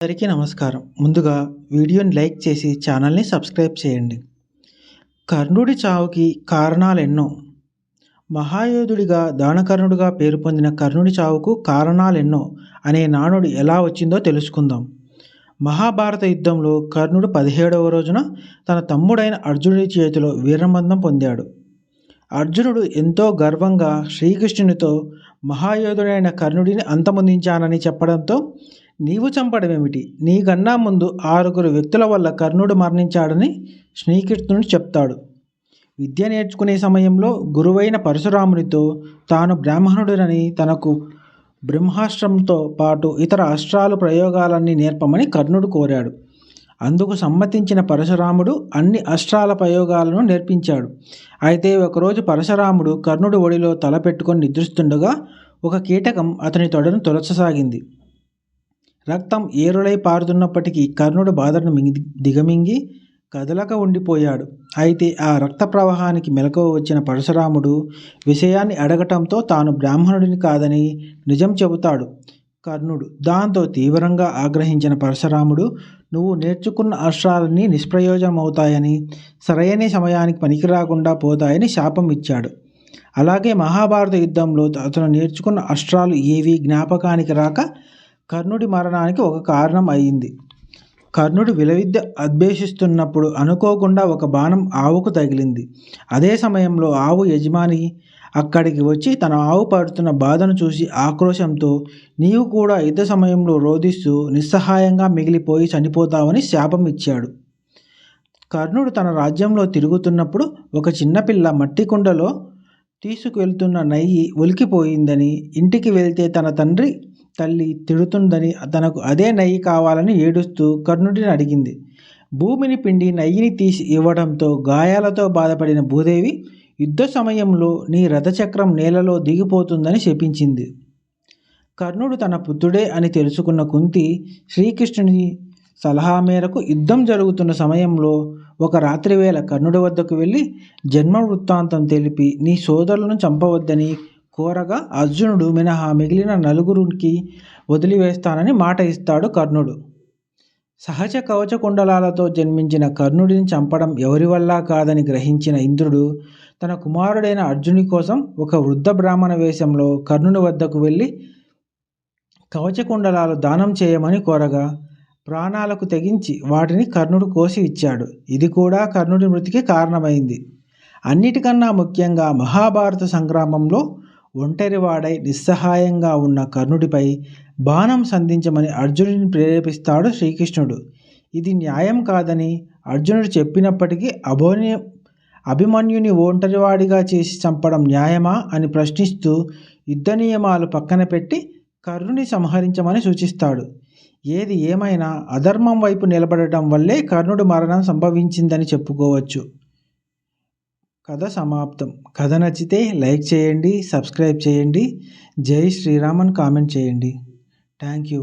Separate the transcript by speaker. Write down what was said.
Speaker 1: అందరికీ నమస్కారం. ముందుగా వీడియోని లైక్ చేసి ఛానల్ని సబ్స్క్రైబ్ చేయండి. కర్ణుడి చావుకి కారణాలెన్నో. మహాయోధుడిగా దానకర్ణుడిగా పేరు పొందిన కర్ణుడి చావుకు కారణాలెన్నో అనే నానుడి ఎలా వచ్చిందో తెలుసుకుందాం. మహాభారత యుద్ధంలో కర్ణుడు 17వ రోజున తన తమ్ముడైన అర్జునుడి చేతిలో వీరమరణం పొందాడు. అర్జునుడు ఎంతో గర్వంగా శ్రీకృష్ణునితో మహాయోధుడైన కర్ణుడిని అంతమొందించానని చెప్పడంతో, నీవు చంపడమేమిటి? నీకన్నా ముందు 6 వ్యక్తుల వల్ల కర్ణుడు మరణించాడని శ్రీకృష్ణుడు చెప్తాడు. విద్య నేర్చుకునే సమయంలో గురువైన పరశురామునితో తాను బ్రాహ్మణుడినని, తనకు బ్రహ్మాస్త్రంతో పాటు ఇతర అస్త్రాలు ప్రయోగాలన్నీ నేర్పమని కర్ణుడు కోరాడు. అందుకు సమ్మతించిన పరశురాముడు అన్ని అస్త్రాల ప్రయోగాలను నేర్పించాడు. అయితే ఒకరోజు పరశురాముడు కర్ణుడి ఒడిలో తల పెట్టుకొని నిద్రిస్తుండగా ఒక కీటకం అతని తొడను తొలచసాగింది. రక్తం ఏరులై పారుతున్నప్పటికీ కర్ణుడు బాధను దిగమింగి కదలక ఉండిపోయాడు. అయితే ఆ రక్త ప్రవాహానికి మెలకువ వచ్చిన పరశురాముడు విషయాన్ని అడగటంతో తాను బ్రాహ్మణుడిని కాదని నిజం చెబుతాడు కర్ణుడు. దాంతో తీవ్రంగా ఆగ్రహించిన పరశురాముడు, నువ్వు నేర్చుకున్న అస్త్రాలన్నీ నిష్ప్రయోజనమవుతాయని, సరైన సమయానికి పనికిరాకుండా పోతాయని శాపం ఇచ్చాడు. అలాగే మహాభారత యుద్ధంలో అతను నేర్చుకున్న అస్త్రాలు ఏవీ జ్ఞాపకానికి రాక కర్ణుడి మరణానికి ఒక కారణం అయింది. కర్ణుడు విలువిద్య అభ్యసిస్తున్నప్పుడు అనుకోకుండా ఒక బాణం ఆవుకు తగిలింది. అదే సమయంలో ఆవు యజమాని అక్కడికి వచ్చి తన ఆవు పడుతున్న బాధను చూసి ఆక్రోశంతో, నీవు కూడా యుద్ధ సమయంలో రోధిస్తూ నిస్సహాయంగా మిగిలిపోయి చనిపోతావని శాపం ఇచ్చాడు. కర్ణుడు తన రాజ్యంలో తిరుగుతున్నప్పుడు ఒక చిన్నపిల్ల మట్టి కుండలో తీసుకువెళ్తున్న నెయ్యి ఒలికిపోయిందని, ఇంటికి వెళ్తే తన తల్లి తిడుతుందని, తనకు అదే నెయ్యి కావాలని ఏడుస్తూ కర్ణుడిని అడిగింది. భూమిని పిండి నెయ్యిని తీసి ఇవ్వడంతో గాయాలతో బాధపడిన భూదేవి యుద్ధ సమయంలో నీ రథచక్రం నేలలో దిగిపోతుందని శపించింది. కర్ణుడు తన పుత్రుడే అని తెలుసుకున్న కుంతి శ్రీకృష్ణుని సలహా మేరకు యుద్ధం జరుగుతున్న సమయంలో ఒక రాత్రివేళ కర్ణుడి వద్దకు వెళ్ళి జన్మ వృత్తాంతం తెలిపి నీ సోదరులను చంపవద్దని కోరగా, అర్జునుడు మినహా మిగిలిన 4 వదిలివేస్తానని మాట ఇస్తాడు కర్ణుడు. సహజ కవచ కుండలాలతో జన్మించిన కర్ణుడిని చంపడం ఎవరి వల్ల కాదని గ్రహించిన ఇంద్రుడు తన కుమారుడైన అర్జునుడి కోసం ఒక వృద్ధ బ్రాహ్మణ వేషంలో కర్ణుని వద్దకు వెళ్ళి కవచకుండలాలు దానం చేయమని కోరగా, ప్రాణాలకు తెగించి వాటిని కర్ణుడు కోసి ఇచ్చాడు. ఇది కూడా కర్ణుడి మృతికి కారణమైంది. అన్నిటికన్నా ముఖ్యంగా మహాభారత సంగ్రామంలో ఒంటరివాడై నిస్సహాయంగా ఉన్న కర్ణుడిపై బాణం సంధించమని అర్జునుడిని ప్రేరేపిస్తాడు శ్రీకృష్ణుడు. ఇది న్యాయం కాదని అర్జునుడు చెప్పినప్పటికీ అభిమన్యుని ఒంటరివాడిగా చేసి చంపడం న్యాయమా అని ప్రశ్నిస్తూ యుద్ధ నియమాలు పక్కన పెట్టి కర్ణుని సంహరించమని సూచిస్తాడు. ఏది ఏమైనా అధర్మం వైపు నిలబడటం వల్లే కర్ణుడి మరణం సంభవించిందని చెప్పుకోవచ్చు. కథ సమాప్తం. కథ నచ్చితే లైక్ చేయండి, సబ్స్క్రైబ్ చేయండి. జై శ్రీరామ్ అని కామెంట్ చేయండి. Thank you.